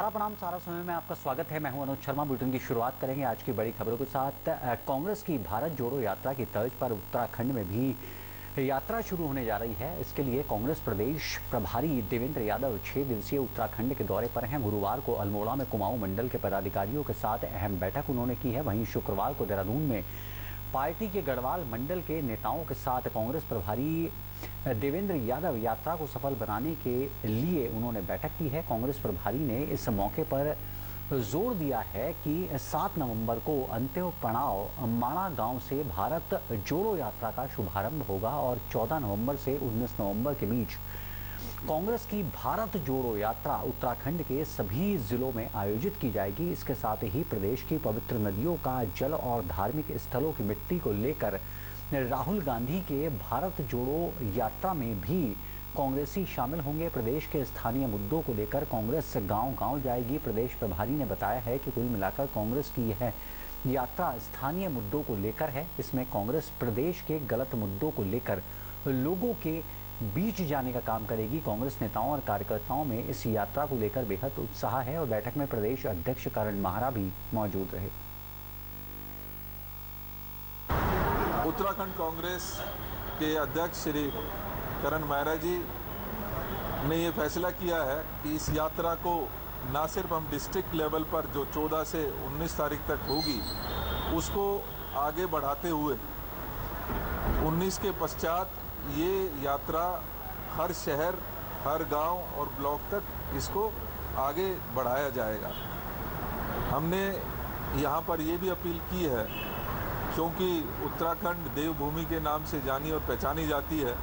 प्रणाम सारा समय में आपका स्वागत है। मैं हूं अनुज शर्मा। बुलेटिन की शुरुआत करेंगे आज की बड़ी खबरों के साथ। कांग्रेस की भारत जोड़ो यात्रा की तर्ज पर उत्तराखंड में भी यात्रा शुरू होने जा रही है। इसके लिए कांग्रेस प्रदेश प्रभारी देवेंद्र यादव 6 दिवसीय उत्तराखंड के दौरे पर हैं। गुरुवार को अल्मोड़ा में कुमाऊं मंडल के पदाधिकारियों के साथ अहम बैठक उन्होंने की है। वहीं शुक्रवार को देहरादून में पार्टी के गढ़वाल मंडल के नेताओं के साथ कांग्रेस प्रभारी देवेंद्र यादव यात्रा को सफल बनाने के लिए उन्होंने बैठक की है। कांग्रेस प्रभारी ने इस मौके पर जोर दिया है कि 7 नवंबर को अंत्यों पड़ाव माणा गांव से भारत जोड़ो यात्रा का शुभारंभ होगा और 14 नवंबर से 19 नवंबर के बीच कांग्रेस की भारत जोड़ो यात्रा उत्तराखंड के सभी जिलों में आयोजित की जाएगी। इसके साथ ही प्रदेश की पवित्र नदियों का जल और धार्मिक स्थलों की मिट्टी को लेकर राहुल गांधी के भारत जोड़ो यात्रा में भी कांग्रेसी शामिल होंगे। प्रदेश के स्थानीय मुद्दों को लेकर कांग्रेस गांव-गांव जाएगी। प्रदेश प्रभारी ने बताया है कि कुल मिलाकर कांग्रेस की यह यात्रा स्थानीय मुद्दों को लेकर है। इसमें कांग्रेस प्रदेश के गलत मुद्दों को लेकर लोगों के बीच जाने का काम करेगी। कांग्रेस नेताओं और कार्यकर्ताओं में इस यात्रा को लेकर बेहद उत्साह है और बैठक में प्रदेश अध्यक्ष करण माहरा भी मौजूद रहे। उत्तराखंड कांग्रेस के अध्यक्ष श्री करण माहरा जी ने ये फैसला किया है कि इस यात्रा को ना सिर्फ हम डिस्ट्रिक्ट लेवल पर जो 14 से 19 तारीख तक होगी उसको आगे बढ़ाते हुए 19 के पश्चात ये यात्रा हर शहर, हर गांव और ब्लॉक तक इसको आगे बढ़ाया जाएगा। हमने यहाँ पर ये भी अपील की है क्योंकि उत्तराखंड देवभूमि के नाम से जानी और पहचानी जाती है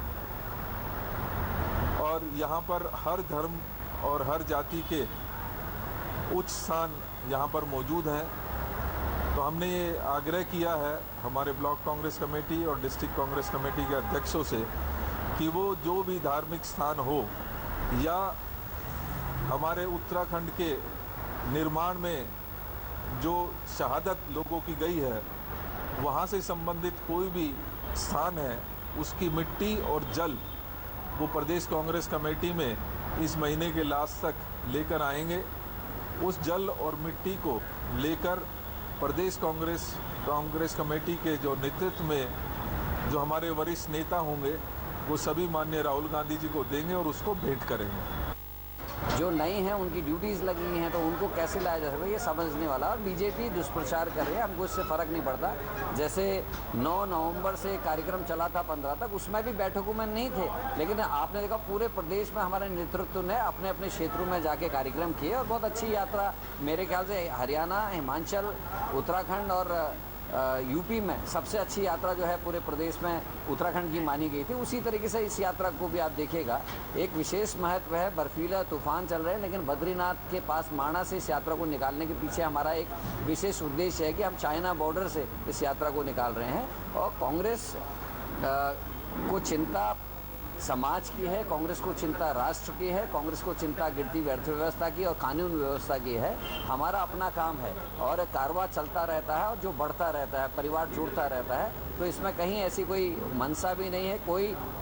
और यहाँ पर हर धर्म और हर जाति के उच्च स्थान यहाँ पर मौजूद हैं। तो हमने ये आग्रह किया है हमारे ब्लॉक कांग्रेस कमेटी और डिस्ट्रिक्ट कांग्रेस कमेटी के अध्यक्षों से कि वो जो भी धार्मिक स्थान हो या हमारे उत्तराखंड के निर्माण में जो शहादत लोगों की गई है वहाँ से संबंधित कोई भी स्थान है उसकी मिट्टी और जल वो प्रदेश कांग्रेस कमेटी में इस महीने के लास्ट तक लेकर आएंगे। उस जल और मिट्टी को लेकर प्रदेश कांग्रेस कमेटी के जो नेतृत्व में जो हमारे वरिष्ठ नेता होंगे वो सभी माननीय राहुल गांधी जी को देंगे और उसको भेंट करेंगे। जो नए हैं उनकी ड्यूटीज़ लगी हैं तो उनको कैसे लाया जा सकता है ये समझने वाला। और बीजेपी दुष्प्रचार कर रही है, हमको इससे फ़र्क नहीं पड़ता। जैसे 9 नवंबर से कार्यक्रम चला था 15 तक, उसमें भी बैठकों में नहीं थे, लेकिन आपने देखा पूरे प्रदेश में हमारे नेतृत्व ने अपने अपने क्षेत्रों में जाके कार्यक्रम किए और बहुत अच्छी यात्रा मेरे ख्याल से हरियाणा, हिमाचल, उत्तराखंड और यूपी में सबसे अच्छी यात्रा जो है पूरे प्रदेश में उत्तराखंड की मानी गई थी। उसी तरीके से इस यात्रा को भी आप देखिएगा, एक विशेष महत्व है। बर्फीला तूफान चल रहे हैं लेकिन बद्रीनाथ के पास माणा से इस यात्रा को निकालने के पीछे हमारा एक विशेष उद्देश्य है कि हम चाइना बॉर्डर से इस यात्रा को निकाल रहे हैं। और कांग्रेस को चिंता समाज की है, कांग्रेस को चिंता राष्ट्र की है, कांग्रेस को चिंता गिरती अर्थव्यवस्था की और कानून व्यवस्था की है। हमारा अपना काम है और कारवा चलता रहता है और जो बढ़ता रहता है, परिवार जुड़ता रहता है। तो इसमें कहीं ऐसी कोई मनसा भी नहीं है।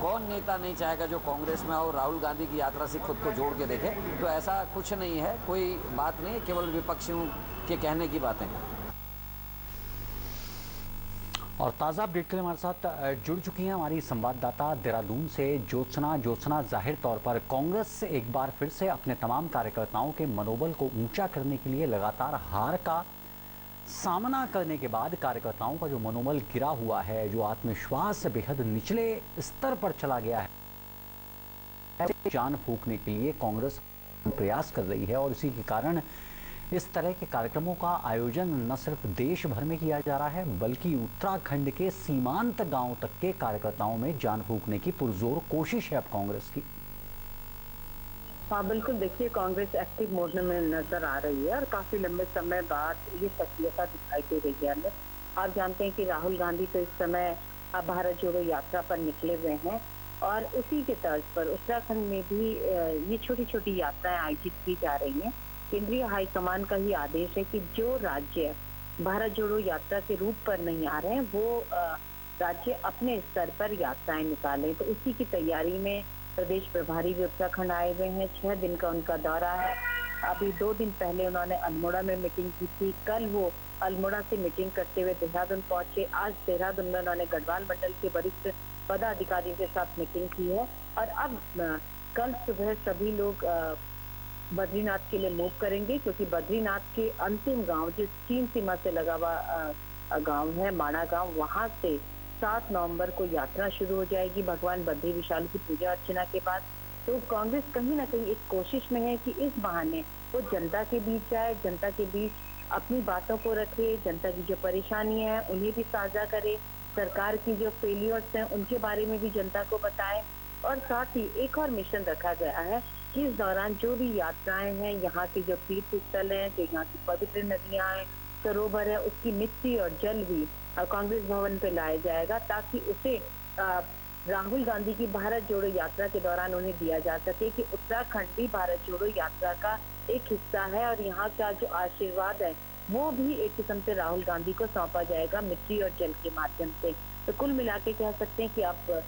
कौन नेता नहीं चाहेगा जो कांग्रेस में और राहुल गांधी की यात्रा से खुद को जोड़ के देखे। तो ऐसा कुछ नहीं है, कोई बात नहीं, केवल विपक्षियों के कहने की बातें हैं। और ताज़ा अपडेट के लिए हमारे साथ जुड़ चुकी हैं हमारी संवाददाता देहरादून से ज्योत्सना। जाहिर तौर पर कांग्रेस एक बार फिर से अपने तमाम कार्यकर्ताओं के मनोबल को ऊंचा करने के लिए लगातार हार का सामना करने के बाद कार्यकर्ताओं का जो मनोबल गिरा हुआ है, जो आत्मविश्वास बेहद निचले स्तर पर चला गया है, जान फूंकने के लिए कांग्रेस प्रयास कर रही है। और इसी के कारण इस तरह के कार्यक्रमों का आयोजन न सिर्फ देश भर में किया जा रहा है बल्कि उत्तराखंड के सीमांत गांव तक के कार्यकर्ताओं में जान फूंकने की पुरजोर कोशिश है अब कांग्रेस की। हाँ बिल्कुल, देखिए कांग्रेस एक्टिव मोड में नजर आ रही है और काफी लंबे समय बाद ये सक्रियता दिखाई दे रही है। आप जानते हैं कि राहुल गांधी तो इस समय भारत जोड़ो यात्रा पर निकले हुए हैं और उसी के तर्ज पर उत्तराखंड में भी ये छोटी छोटी यात्राएं आयोजित की जा रही हैं। केंद्रीय हाईकमान का ही आदेश है कि जो राज्य भारत जोड़ो यात्रा के रूट पर नहीं आ रहे हैं वो राज्य अपने स्तर पर यात्राएं निकालें। तो उसी की तैयारी में प्रदेश प्रभारी भी उत्तराखंड आए हुए हैं। 6 दिन का उनका दौरा है अभी 2 दिन पहले उन्होंने अल्मोड़ा में मीटिंग की थी, कल वो अल्मोड़ा से मीटिंग करते हुए देहरादून पहुंचे। आज देहरादून में उन्होंने गढ़वाल मंडल के वरिष्ठ पदाधिकारियों के साथ मीटिंग की है और अब कल सुबह सभी लोग बद्रीनाथ के लिए मूव करेंगे, क्योंकि बद्रीनाथ के अंतिम गांव जो चीन सीमा से लगा हुआ गांव है, माणा गांव, वहां से 7 नवंबर को यात्रा शुरू हो जाएगी भगवान बद्री विशाल की पूजा अर्चना के बाद। तो कांग्रेस कहीं ना कहीं एक कोशिश में है कि इस बहाने वो जनता के बीच जाए, जनता के बीच अपनी बातों को रखे, जनता की जो परेशानियां हैं उन्हें भी साझा करे, सरकार की जो फेलियर्स हैं उनके बारे में भी जनता को बताए। और साथ ही एक और मिशन रखा गया है कि इस दौरान जो भी यात्राएं हैं, यहाँ की जो तीर्थ स्थल है, जो यहाँ की पवित्र नदियां हैं, सरोवर है, उसकी मिट्टी और जल भी कांग्रेस भवन पे लाया जाएगा, ताकि उसे राहुल गांधी की भारत जोड़ो यात्रा के दौरान उन्हें दिया जा सके कि उत्तराखंड भी भारत जोड़ो यात्रा का एक हिस्सा है और यहाँ का जो आशीर्वाद है वो भी एक किस्म से राहुल गांधी को सौंपा जाएगा मिट्टी और जल के माध्यम से। तो कुल मिला के कह सकते हैं कि अब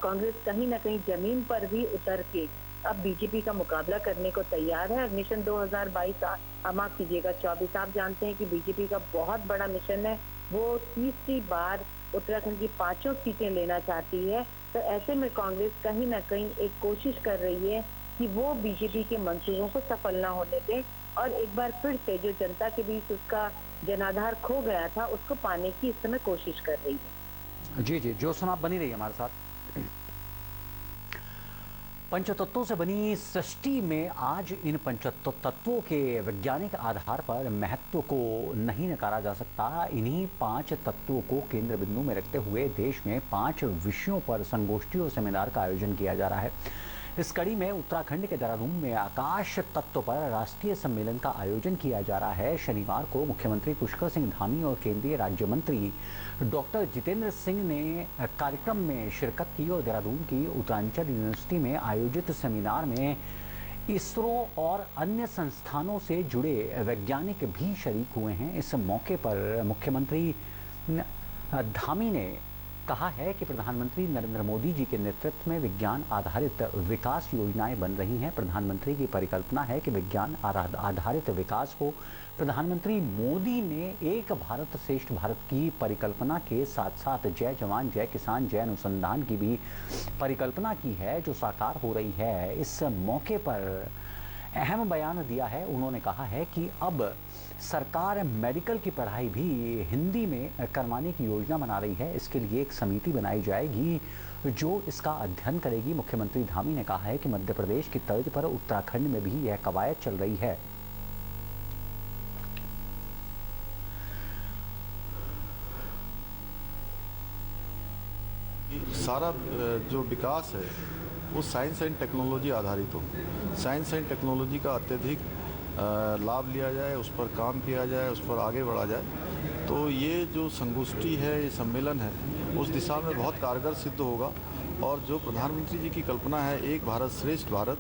कांग्रेस कहीं ना कहीं जमीन पर भी उतर के अब बीजेपी का मुकाबला करने को तैयार है। और मिशन 2022 माफ कीजिएगा 24, आप जानते हैं कि बीजेपी का बहुत बड़ा मिशन है, वो तीसरी बार उत्तराखंड की 5 सीटें लेना चाहती है। तो ऐसे में कांग्रेस कहीं ना कहीं एक कोशिश कर रही है कि वो बीजेपी के मंसूबों को सफल ना होने दे और एक बार फिर से जो जनता के बीच उसका जनाधार खो गया था उसको पाने की इस समय कोशिश कर रही है। जी जी, जो आप बनी रही हमारे साथ। पंचतत्वों से बनी सृष्टि में आज इन पंचतत्वों के वैज्ञानिक आधार पर महत्व को नहीं नकारा जा सकता। इन्हीं 5 तत्वों को केंद्र बिंदु में रखते हुए देश में 5 विषयों पर संगोष्ठी और सेमिनार का आयोजन किया जा रहा है। इस कड़ी में उत्तराखंड के देहरादून में आकाश तत्व पर राष्ट्रीय सम्मेलन का आयोजन किया जा रहा है। शनिवार को मुख्यमंत्री पुष्कर सिंह धामी और केंद्रीय राज्य मंत्री डॉक्टर जितेंद्र सिंह ने कार्यक्रम में शिरकत की और देहरादून की उत्तरांचल यूनिवर्सिटी में आयोजित सेमिनार में इसरो और अन्य संस्थानों से जुड़े वैज्ञानिक भी शरीक हुए हैं। इस मौके पर मुख्यमंत्री धामी ने कहा है कि प्रधानमंत्री नरेंद्र मोदी जी के नेतृत्व में विज्ञान आधारित विकास योजनाएं बन रही हैं। प्रधानमंत्री की परिकल्पना है कि विज्ञान आधारित विकास हो। प्रधानमंत्री मोदी ने एक भारत श्रेष्ठ भारत की परिकल्पना के साथ साथ जय जवान जय किसान जय अनुसंधान की भी परिकल्पना की है, जो साकार हो रही है। इस मौके पर अहम बयान दिया है। उन्होंने कहा है कि अब सरकार मेडिकल की पढ़ाई भी हिंदी में करवाने की योजना बना रही है। इसके लिए एक समिति बनाई जाएगी जो इसका अध्ययन करेगी। मुख्यमंत्री धामी ने कहा है कि मध्य प्रदेश की तर्ज पर उत्तराखंड में भी यह कवायद चल रही है। सारा जो विकास है वो साइंस एंड टेक्नोलॉजी आधारित हो। साइंस एंड टेक्नोलॉजी का अत्यधिक लाभ लिया जाए, उस पर काम किया जाए, उस पर आगे बढ़ा जाए। तो ये जो संगोष्ठी है, ये सम्मेलन है, उस दिशा में बहुत कारगर सिद्ध होगा। और जो प्रधानमंत्री जी की कल्पना है एक भारत श्रेष्ठ भारत,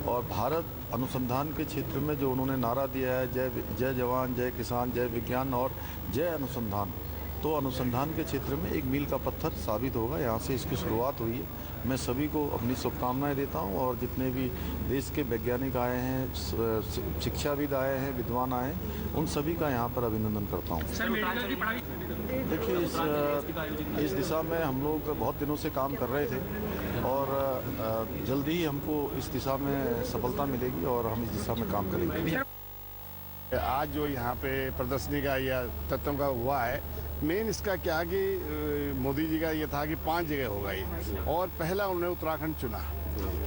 और भारत अनुसंधान के क्षेत्र में जो उन्होंने नारा दिया है जय जवान जय किसान जय विज्ञान और जय अनुसंधान, तो अनुसंधान के क्षेत्र में एक मील का पत्थर साबित होगा। यहाँ से इसकी शुरुआत हुई है। मैं सभी को अपनी शुभकामनाएं देता हूँ और जितने भी देश के वैज्ञानिक आए हैं, शिक्षाविद आए हैं, विद्वान आए हैं, उन सभी का यहाँ पर अभिनंदन करता हूँ। देखिए इस दिशा में हम लोग बहुत दिनों से काम कर रहे थे और जल्दी ही हमको इस दिशा में सफलता मिलेगी और हम इस दिशा में काम करेंगे। आज जो यहाँ पे प्रदर्शनी का या तत्वों का हुआ है, मेन इसका क्या कि मोदी जी का ये था कि 5 जगह होगा ये, और पहला उन्होंने उत्तराखंड चुना,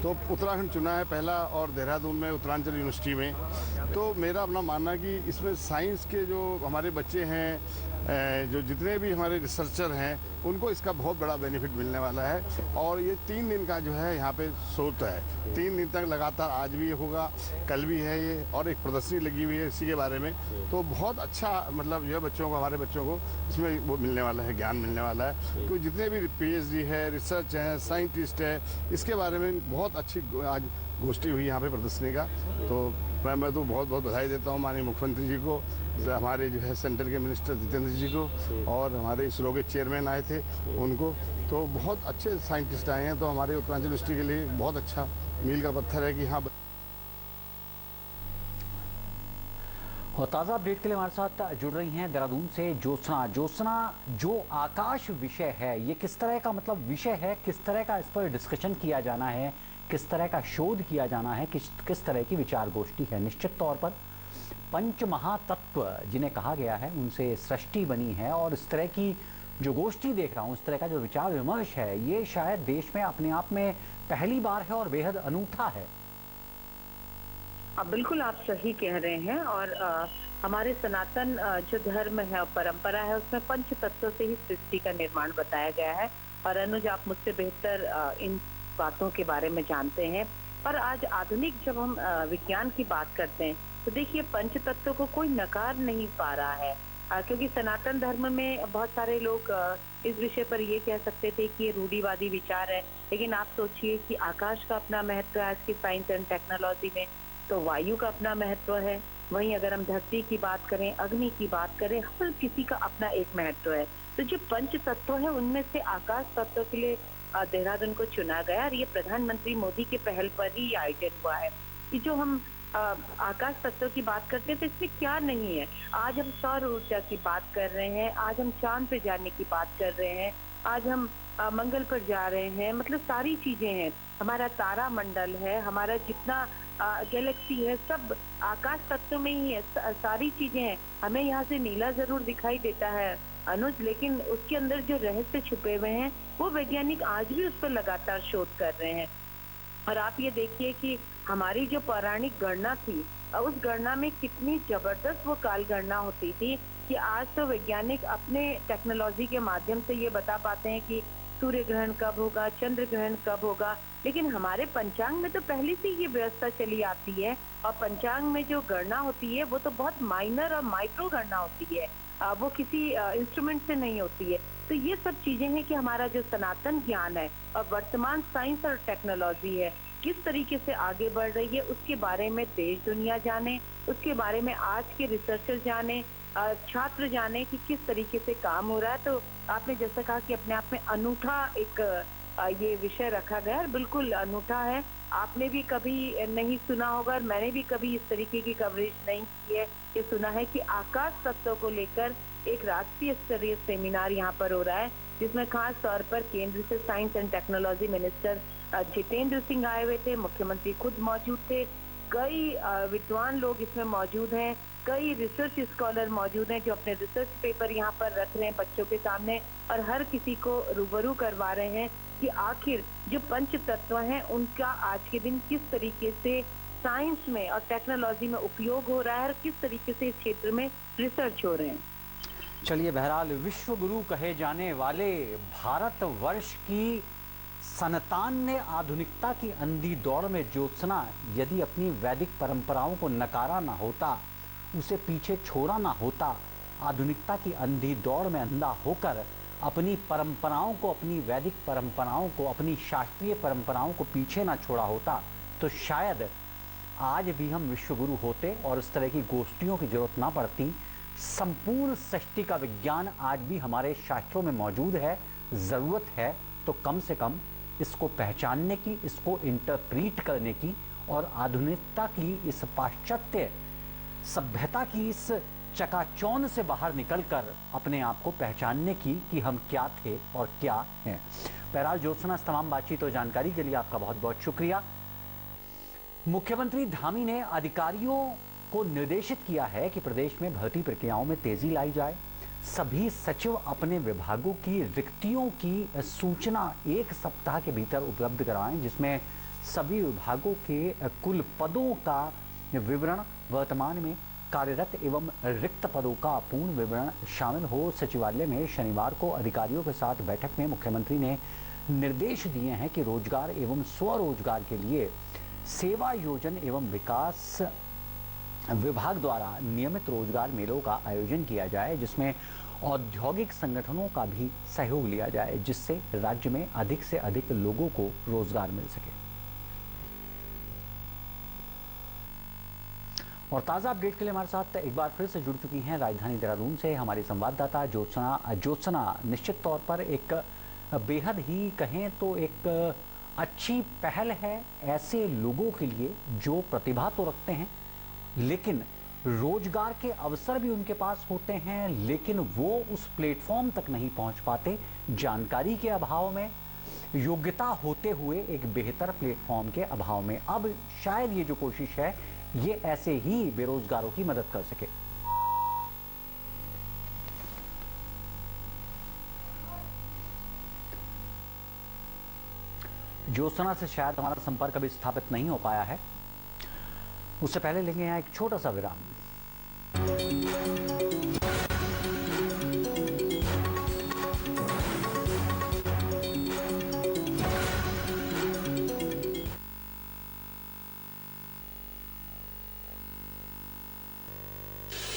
तो उत्तराखंड चुना है पहला, और देहरादून में उत्तरांचल यूनिवर्सिटी में। तो मेरा अपना मानना कि इसमें साइंस के जो हमारे बच्चे हैं, जो जितने भी हमारे रिसर्चर हैं, उनको इसका बहुत बड़ा बेनिफिट मिलने वाला है। और ये 3 दिन का जो है यहाँ पे सोच है, 3 दिन तक लगातार, आज भी होगा, कल भी है ये, और एक प्रदर्शनी लगी हुई है इसी के बारे में। तो बहुत अच्छा मतलब जो है बच्चों को, हमारे बच्चों को इसमें वो मिलने वाला है, ज्ञान मिलने वाला है। क्योंकि जितने भी PhD है, रिसर्च है, साइंटिस्ट है, इसके बारे में बहुत अच्छी आज गोष्ठी हुई यहाँ पे प्रदर्शनी का। तो मैं तो बहुत बहुत बधाई देता हूँ माननीय मुख्यमंत्री जी को, हमारे जो है सेंटर के मिनिस्टर जितेंद्र जी को, और हमारे इसरो के चेयरमैन आए थे उनको। तो बहुत अच्छे साइंटिस्ट आए हैं, तो हमारे उत्तरांचल यूनिवर्सिटी के लिए बहुत अच्छा मील का पत्थर है कि हाँ। और ताज़ा अपडेट के लिए हमारे साथ जुड़ रही हैं देहरादून से ज्योत्सना। ज्योत्सना, जो आकाश विषय है ये किस तरह का मतलब विषय है, किस तरह का इस पर डिस्कशन किया जाना है, किस तरह का शोध किया जाना है, किस तरह की विचार गोष्ठी है? निश्चित तौर पर पंच महातत्व जिन्हें कहा गया है उनसे सृष्टि बनी है और इस तरह की जो गोष्ठी देख रहा हूँ, इस तरह का जो विचार विमर्श है, ये शायद देश में अपने आप में पहली बार है और बेहद अनूठा है। बिल्कुल आप सही कह रहे हैं। और हमारे सनातन जो धर्म है और परंपरा है उसमें पंच तत्वों से ही सृष्टि का निर्माण बताया गया है। और अनुज, आप मुझसे बेहतर इन बातों के बारे में जानते हैं। पर आज आधुनिक जब हम विज्ञान की बात करते हैं तो देखिए पंच तत्वों को कोई नकार नहीं पा रहा है, क्योंकि सनातन धर्म में बहुत सारे लोग इस विषय पर ये कह सकते थे कि ये रूढ़िवादी विचार है। लेकिन आप सोचिए कि आकाश का अपना महत्व है आज की साइंस एंड टेक्नोलॉजी में, तो वायु का अपना महत्व है। वहीं अगर हम धरती की बात करें, अग्नि की बात करें, हर किसी का अपना एक महत्व है। तो जो पंच तत्व है उनमें से आकाश तत्व के लिए देहरादून को चुना गया और ये प्रधानमंत्री मोदी के पहल पर ही आयोजन हुआ है। कि जो हम आकाश तत्व की बात करते हैं तो इसमें क्या नहीं है। आज हम सौर ऊर्जा की बात कर रहे हैं, आज हम चांद पे जाने की बात कर रहे हैं, आज हम मंगल पर जा रहे हैं। मतलब सारी चीजें हैं, हमारा तारा मंडल है, हमारा जितना गैलेक्सी है, सब आकाश तत्व में ही है। सारी चीजें हैं। हमें यहाँ से नीला जरूर दिखाई देता है अनुज, लेकिन उसके अंदर जो रहस्य छुपे हुए हैं वो वैज्ञानिक आज भी उस पर लगातार शोध कर रहे हैं। और आप ये देखिए कि हमारी जो पौराणिक गणना थी, उस गणना में कितनी जबरदस्त वो काल गणना होती थी कि आज तो वैज्ञानिक अपने टेक्नोलॉजी के माध्यम से ये बता पाते हैं कि सूर्य ग्रहण कब होगा, चंद्र ग्रहण कब होगा। लेकिन हमारे पंचांग में तो पहले से ये व्यवस्था चली आती है और पंचांग में जो गणना होती है वो तो बहुत माइनर और माइक्रो गणना होती है, वो किसी इंस्ट्रूमेंट से नहीं होती है। तो ये सब चीजें हैं कि हमारा जो सनातन ज्ञान है और वर्तमान साइंस और टेक्नोलॉजी है किस तरीके से आगे बढ़ रही है, उसके बारे में देश दुनिया जाने, उसके बारे में आज के रिसर्चर जाने, छात्र जाने कि किस तरीके से काम हो रहा है। तो आपने जैसा कहा कि अपने आप में अनूठा एक ये विषय रखा गया है, बिल्कुल अनूठा है। आपने भी कभी नहीं सुना होगा और मैंने भी कभी इस तरीके की कवरेज नहीं की है। ये सुना है कि आकाश तत्व को लेकर एक राष्ट्रीय स्तरीय सेमिनार यहाँ पर हो रहा है, जिसमें खास तौर पर केंद्र से science and technology minister Jitendra Singh आए हुए थे, मुख्यमंत्री खुद मौजूद थे, कई विद्वान लोग इसमें मौजूद हैं, कई रिसर्च स्कॉलर मौजूद हैं जो अपने रिसर्च पेपर यहाँ पर रख रहे हैं बच्चों के सामने और हर किसी को रूबरू करवा रहे हैं कि आखिर जो पंच तत्व हैं उनका आज के दिन किस तरीके से साइंस में और टेक्नोलॉजी में उपयोग हो रहा है और किस तरीके से इस क्षेत्र में रिसर्च हो रहे हैं। चलिए, बहरहाल विश्व गुरु कहे जाने वाले भारतवर्ष की संतान ने आधुनिकता की अंधी दौड़ में ज्योत्सना यदि अपनी वैदिक परंपराओं को नकारा ना होता, उसे पीछे छोड़ा ना होता, आधुनिकता की अंधी दौड़ में अंधा होकर अपनी परंपराओं को, अपनी वैदिक परंपराओं को, अपनी शास्त्रीय परंपराओं को पीछे ना छोड़ा होता, तो शायद आज भी हम विश्वगुरु होते और इस तरह की गोष्ठियों की जरूरत ना पड़ती। संपूर्ण सृष्टि का विज्ञान आज भी हमारे शास्त्रों में मौजूद है। जरूरत है तो कम से कम इसको पहचानने की, इसको इंटरप्रीट करने की और आधुनिकता की, इस पाश्चात्य सभ्यता की इस चकाचौंध से बाहर निकलकर अपने आप को पहचानने की कि हम क्या थे और क्या हैं। बहरहाल ज्योत्सना, इस तमाम बातचीत और जानकारी के लिए आपका बहुत बहुत शुक्रिया। मुख्यमंत्री धामी ने अधिकारियों को निर्देशित किया है कि प्रदेश में भर्ती प्रक्रियाओं में तेजी लाई जाए। सभी सचिव अपने विभागों की रिक्तियों की सूचना 1 सप्ताह के भीतर उपलब्ध कराएं, जिसमें सभी विभागों के कुल पदों का विवरण, वर्तमान में कार्यरत एवं रिक्त पदों का पूर्ण विवरण शामिल हो। सचिवालय में शनिवार को अधिकारियों के साथ बैठक में मुख्यमंत्री ने निर्देश दिए हैं कि रोजगार एवं स्वरोजगार के लिए सेवा योजन एवं विकास विभाग द्वारा नियमित रोजगार मेलों का आयोजन किया जाए, जिसमें औद्योगिक संगठनों का भी सहयोग लिया जाए, जिससे राज्य में अधिक से अधिक लोगों को रोजगार मिल सके। और ताज़ा अपडेट के लिए हमारे साथ एक बार फिर से जुड़ चुकी हैं राजधानी देहरादून से हमारी संवाददाता ज्योत्सना। निश्चित तौर पर एक बेहद ही कहें तो एक अच्छी पहल है ऐसे लोगों के लिए जो प्रतिभा तो रखते हैं लेकिन रोजगार के अवसर भी उनके पास होते हैं, लेकिन वो उस प्लेटफॉर्म तक नहीं पहुंच पाते। जानकारी के अभाव में, योग्यता होते हुए एक बेहतर प्लेटफॉर्म के अभाव में। अब शायद ये जो कोशिश है ये ऐसे ही बेरोजगारों की मदद कर सके। ज्योत्सना से शायद हमारा संपर्क अभी स्थापित नहीं हो पाया है, उससे पहले लेंगे यहाँ एक छोटा सा विराम।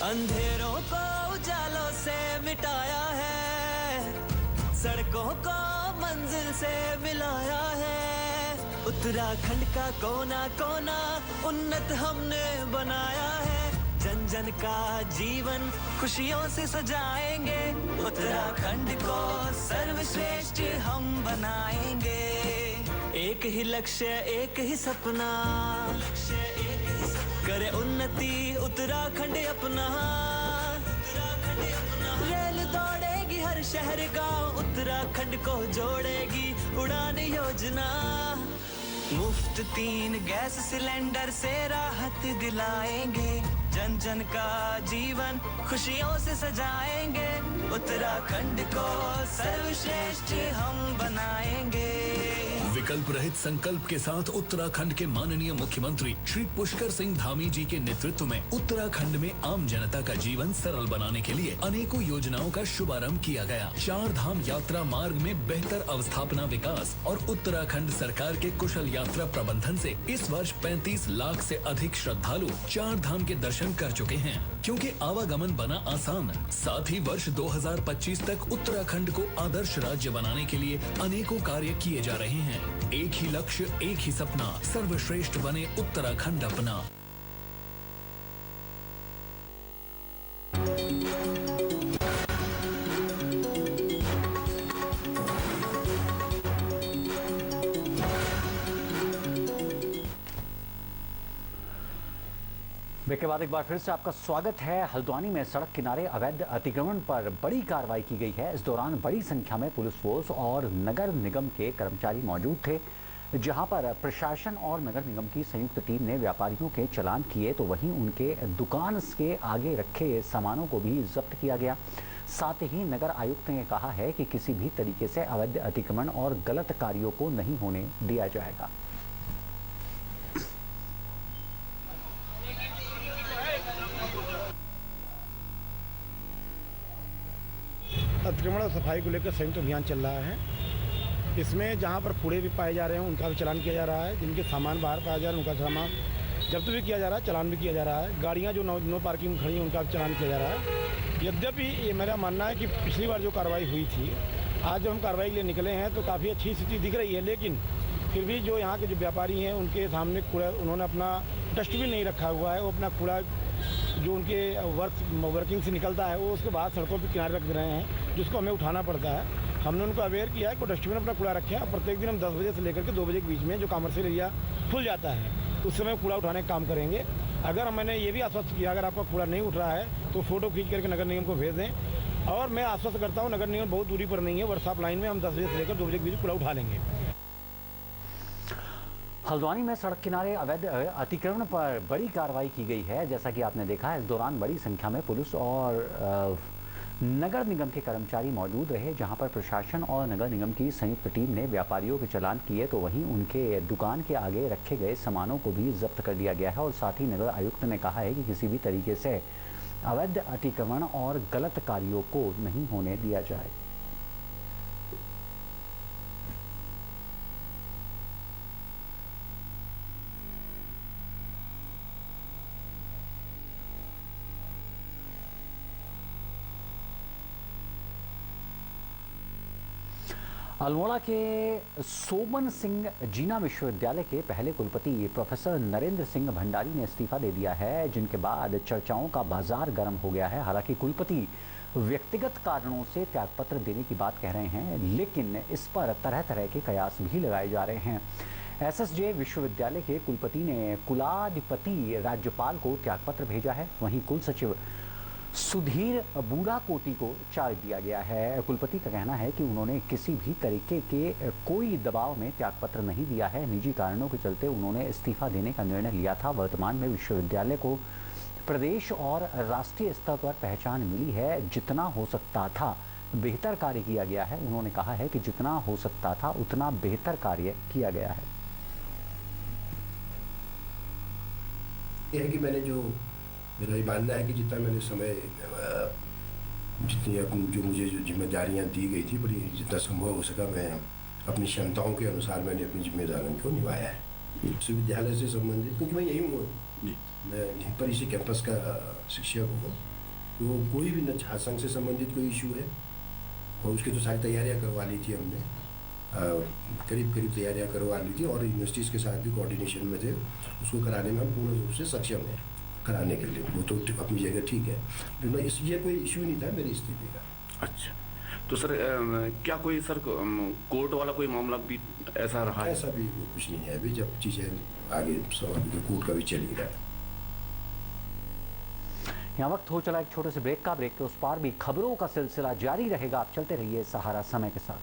अंधेरों को उजालों से मिटाया है, सड़कों को मंजिल से मिलाया है। उत्तराखंड का कोना कोना उन्नत हमने बनाया है। जन जन का जीवन खुशियों से सजाएंगे। उत्तराखंड को सर्वश्रेष्ठ हम बनाएंगे। एक ही लक्ष्य, एक ही सपना, करे उन्नति उत्तराखंड अपना। रेल दौड़ेगी हर शहर गांव, उत्तराखंड को जोड़ेगी उड़ान योजना। मुफ्त 3 गैस सिलेंडर से राहत दिलाएंगे। जन जन का जीवन खुशियों से सजाएंगे। उत्तराखंड को सर्वश्रेष्ठ हम बनाएंगे। विकल्प रहित संकल्प के साथ उत्तराखंड के माननीय मुख्यमंत्री श्री पुष्कर सिंह धामी जी के नेतृत्व में उत्तराखंड में आम जनता का जीवन सरल बनाने के लिए अनेकों योजनाओं का शुभारंभ किया गया। 4 धाम यात्रा मार्ग में बेहतर अवस्थापना विकास और उत्तराखंड सरकार के कुशल यात्रा प्रबंधन से इस वर्ष 35 लाख से अधिक श्रद्धालु 4 धाम के दर्शन कर चुके हैं। क्योंकि आवागमन बना आसान, साथ ही वर्ष 2025 तक उत्तराखंड को आदर्श राज्य बनाने के लिए अनेकों कार्य किए जा रहे हैं। एक ही लक्ष्य, एक ही सपना, सर्वश्रेष्ठ बने उत्तराखंड अपना। ब्रेक के बाद एक बार फिर से आपका स्वागत है। हल्द्वानी में सड़क किनारे अवैध अतिक्रमण पर बड़ी कार्रवाई की गई है। इस दौरान बड़ी संख्या में पुलिस फोर्स और नगर निगम के कर्मचारी मौजूद थे, जहां पर प्रशासन और नगर निगम की संयुक्त टीम ने व्यापारियों के चालान किए, तो वहीं उनके दुकान के आगे रखे सामानों को भी जब्त किया गया। साथ ही नगर आयुक्त ने कहा है कि किसी भी तरीके से अवैध अतिक्रमण और गलत कार्यों को नहीं होने दिया जाएगा। अतिक्रमण और सफाई को लेकर संयुक्त अभियान चल रहा है। इसमें जहां पर कूड़े भी पाए जा रहे हैं उनका भी चालान किया जा रहा है। जिनके सामान बाहर पाया जा रहा है उनका सामान जब्त भी किया जा रहा है, चालान भी किया जा रहा है। गाड़ियां जो नो पार्किंग में खड़ी हैं उनका भी चालान किया जा रहा है। यद्यपि ये मेरा मानना है कि पिछली बार जो कार्रवाई हुई थी, आज जब हम कार्रवाई के लिए निकले हैं तो काफ़ी अच्छी स्थिति दिख रही है। लेकिन फिर भी जो यहाँ के जो व्यापारी हैं उनके सामने कूड़ा, उन्होंने अपना डस्टबिन नहीं रखा हुआ है। वो अपना कूड़ा जो उनके वर्किंग से निकलता है वो उसके बाद सड़कों पर किनारे रख रहे हैं, जिसको हमें उठाना पड़ता है। हमने उनको अवेयर किया है कि डस्टबिन अपना कूड़ा रखें। और प्रत्येक दिन हम 10 बजे से लेकर के 2 बजे के बीच में जो कमर्शियल एरिया खुल जाता है उस समय कूड़ा उठाने का काम करेंगे। अगर मैंने ये भी आश्वस्त किया अगर आपका कूड़ा नहीं उठ रहा है तो फोटो खींच करके नगर निगम को भेज दें। और मैं आश्वस्त करता हूँ नगर निगम बहुत दूरी पर नहीं है, वर्कशॉप लाइन में हम 10 बजे से लेकर 2 बजे के बीच कूड़ा उठा लेंगे। हल्द्वानी में सड़क किनारे अवैध अतिक्रमण पर बड़ी कार्रवाई की गई है। जैसा कि आपने देखा है, इस दौरान बड़ी संख्या में पुलिस और नगर निगम के कर्मचारी मौजूद रहे, जहां पर प्रशासन और नगर निगम की संयुक्त टीम ने व्यापारियों के चालान किए, तो वहीं उनके दुकान के आगे रखे गए सामानों को भी जब्त कर लिया गया है। और साथ ही नगर आयुक्त ने कहा है कि किसी भी तरीके से अवैध अतिक्रमण और गलत कार्यों को नहीं होने दिया जाए। अल्मोड़ा के सोमन सिंह जीना विश्वविद्यालय के पहले कुलपति प्रोफेसर नरेंद्र सिंह भंडारी ने इस्तीफा दे दिया है, जिनके बाद चर्चाओं का बाजार गर्म हो गया है। हालांकि कुलपति व्यक्तिगत कारणों से त्यागपत्र देने की बात कह रहे हैं, लेकिन इस पर तरह तरह के कयास भी लगाए जा रहे हैं। एसएसजे विश्वविद्यालय के कुलपति ने कुलाधिपति राज्यपाल को त्यागपत्र भेजा है। वहीं कुल सचिव सुधीर बूढ़ाकोटी को चार्ज दिया गया है। कुलपति का कहना है कि उन्होंने किसी भी तरीके के कोई दबाव में त्यागपत्र नहीं दिया है। निजी कारणों के चलते उन्होंने इस्तीफा देने का निर्णय लिया था। वर्तमान में विश्वविद्यालय को प्रदेश और राष्ट्रीय स्तर पर पहचान मिली है। जितना हो सकता था बेहतर कार्य किया गया है। उन्होंने कहा है कि जितना हो सकता था उतना बेहतर कार्य किया गया है। यह है कि मैंने मेरा ये मानना है कि जितना मैंने समय जितनी जो मुझे जो जिम्मेदारियां दी गई थी, बड़ी जितना संभव हो सका मैं अपनी क्षमताओं के अनुसार मैंने अपनी जिम्मेदारियों को निभाया है। विश्वविद्यालय से संबंधित, क्योंकि मैं यही हूँ, मैं यहीं पर इसी कैंपस का शिक्षक हूँ, तो कोई भी न छात्र संघ से संबंधित कोई इशू है और उसकी तो सारी तैयारियाँ करवा ली थी हमने, करीब तैयारियाँ करवा ली थी और यूनिवर्सिटीज़ के साथ भी कोऑर्डिनेशन में थे। उसको कराने में हम पूर्ण रूप से सक्षम हैं कराने के लिए, वो तो अपनी जगह ठीक है, लेकिन ये कोई इशू नहीं था मेरे इस्तीफे का। अच्छा, तो सर क्या कोई सर कोर्ट वाला कोई मामला भी ऐसा रहा है? ऐसा भी कुछ नहीं है अभी, जब चीज़ें आगे कोर्ट का भी चल ही रहा है। यहाँ वक्त हो चला एक छोटे से ब्रेक का। ब्रेक के उस पार भी खबरों का सिलसिला जारी रहेगा। आप चलते रहिए सहारा समय के साथ।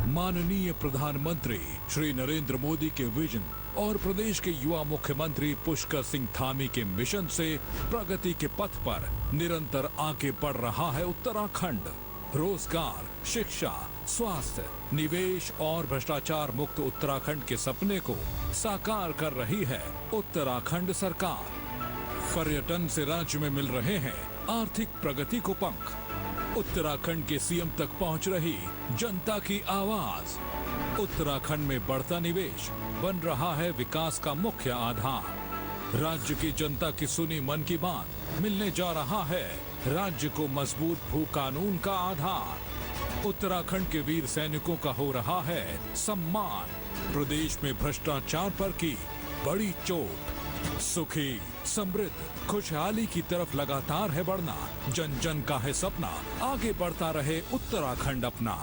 माननीय प्रधानमंत्री श्री नरेंद्र मोदी के विजन और प्रदेश के युवा मुख्यमंत्री पुष्कर सिंह धामी के मिशन से प्रगति के पथ पर निरंतर आगे बढ़ रहा है उत्तराखंड। रोजगार, शिक्षा, स्वास्थ्य, निवेश और भ्रष्टाचार मुक्त उत्तराखंड के सपने को साकार कर रही है उत्तराखंड सरकार। पर्यटन से राज्य में मिल रहे हैं आर्थिक प्रगति को पंख। उत्तराखंड के सीएम तक पहुंच रही जनता की आवाज। उत्तराखंड में बढ़ता निवेश बन रहा है विकास का मुख्य आधार। राज्य की जनता की सुनी मन की बात मिलने जा रहा है राज्य को मजबूत भू कानून का आधार। उत्तराखंड के वीर सैनिकों का हो रहा है सम्मान। प्रदेश में भ्रष्टाचार पर की बड़ी चोट। सुखी, समृद्ध, खुशहाली की तरफ लगातार है बढ़ना। जन जन का है सपना, आगे बढ़ता रहे उत्तराखंड अपना।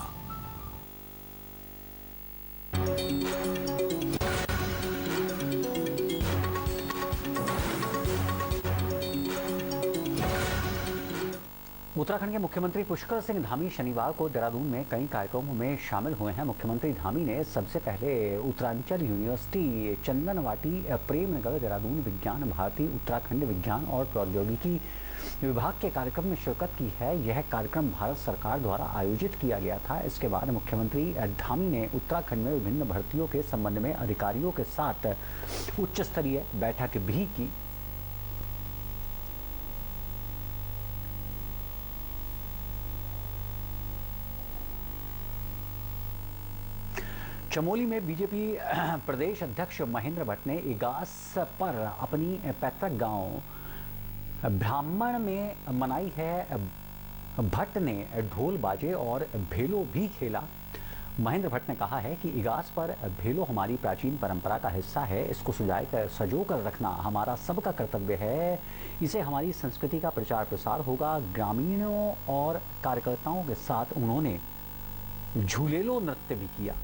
उत्तराखंड के मुख्यमंत्री पुष्कर सिंह धामी शनिवार को देहरादून में कई कार्यक्रमों में शामिल हुए हैं। मुख्यमंत्री धामी ने सबसे पहले उत्तरांचल यूनिवर्सिटी, चंदनवाटी, प्रेमनगर, देहरादून विज्ञान भारती, उत्तराखंड विज्ञान और प्रौद्योगिकी विभाग के कार्यक्रम में शिरकत की है। यह कार्यक्रम भारत सरकार द्वारा आयोजित किया गया था। इसके बाद मुख्यमंत्री धामी ने उत्तराखंड में विभिन्न भर्तियों के संबंध में अधिकारियों के साथ उच्च स्तरीय बैठक भी की। चमोली में बीजेपी प्रदेश अध्यक्ष महेंद्र भट्ट ने इगास पर अपनी पैतृक गांव ब्राह्मण में मनाई है। भट्ट ने ढोल बाजे और भेलो भी खेला। महेंद्र भट्ट ने कहा है कि इगास पर भेलो हमारी प्राचीन परंपरा का हिस्सा है। इसको सजो कर रखना हमारा सबका कर्तव्य है। इसे हमारी संस्कृति का प्रचार प्रसार होगा। ग्रामीणों और कार्यकर्ताओं के साथ उन्होंने झूलेलो नृत्य भी किया।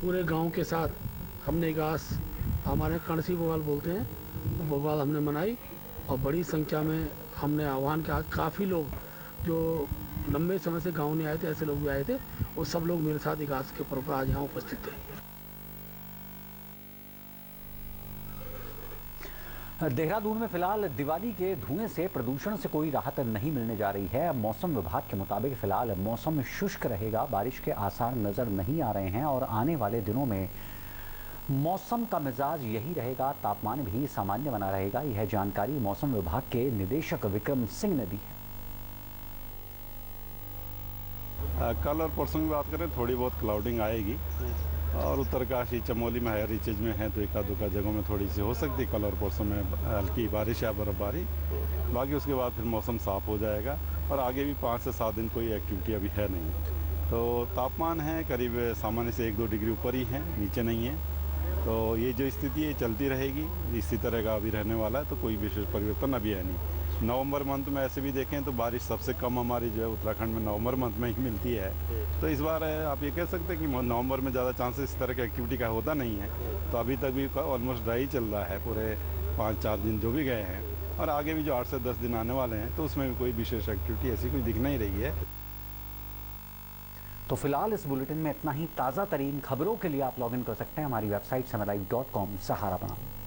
पूरे गांव के साथ हमने इगास, हमारे कणसी बवाल बोलते हैं, बवाल हमने मनाई और बड़ी संख्या में हमने आह्वान किया। काफ़ी लोग जो लंबे समय से गांव नहीं आए थे, ऐसे लोग भी आए थे और सब लोग मेरे साथ इगास के पर्व पर आज यहाँ उपस्थित थे। देहरादून में फिलहाल दिवाली के धुएं से प्रदूषण से कोई राहत नहीं मिलने जा रही है। मौसम विभाग के मुताबिक फिलहाल मौसम शुष्क रहेगा। बारिश के आसार नजर नहीं आ रहे हैं और आने वाले दिनों में मौसम का मिजाज यही रहेगा। तापमान भी सामान्य बना रहेगा। यह जानकारी मौसम विभाग के निदेशक विक्रम सिंह ने दी है। कल और परसों की बात करें, थोड़ी बहुत क्लाउडिंग आएगी और उत्तरकाशी चमोली में हायर रीचेज में है तो एक आध जगहों में थोड़ी सी हो सकती है, कल और परसों में हल्की बारिश या बर्फबारी। बाकी उसके बाद फिर मौसम साफ हो जाएगा और आगे भी 5 से 7 दिन कोई एक्टिविटी अभी है नहीं। तो तापमान है करीब सामान्य से 1-2 डिग्री ऊपर ही है, नीचे नहीं है। तो ये जो स्थिति है चलती रहेगी, इसी तरह का अभी रहने वाला है, तो कोई विशेष परिवर्तन अभी है नहीं। नवंबर मंथ में ऐसे भी देखें तो बारिश सबसे कम हमारी जो है उत्तराखंड में नवंबर मंथ में ही मिलती है। तो इस बार आप ये कह सकते हैं कि नवंबर में ज़्यादा चांसेस इस तरह की एक्टिविटी का होता नहीं है। तो अभी तक भी ऑलमोस्ट ड्राई चल रहा है, पूरे 5-4 दिन जो भी गए हैं, और आगे भी जो 8 से 10 दिन आने वाले हैं तो उसमें भी कोई विशेष एक्टिविटी ऐसी कोई दिख नहीं रही है। तो फिलहाल इस बुलेटिन में इतना ही। ताज़ा तरीन खबरों के लिए आप लॉगिन कर सकते हैं हमारी वेबसाइट samerlive.com सहारा बनाम।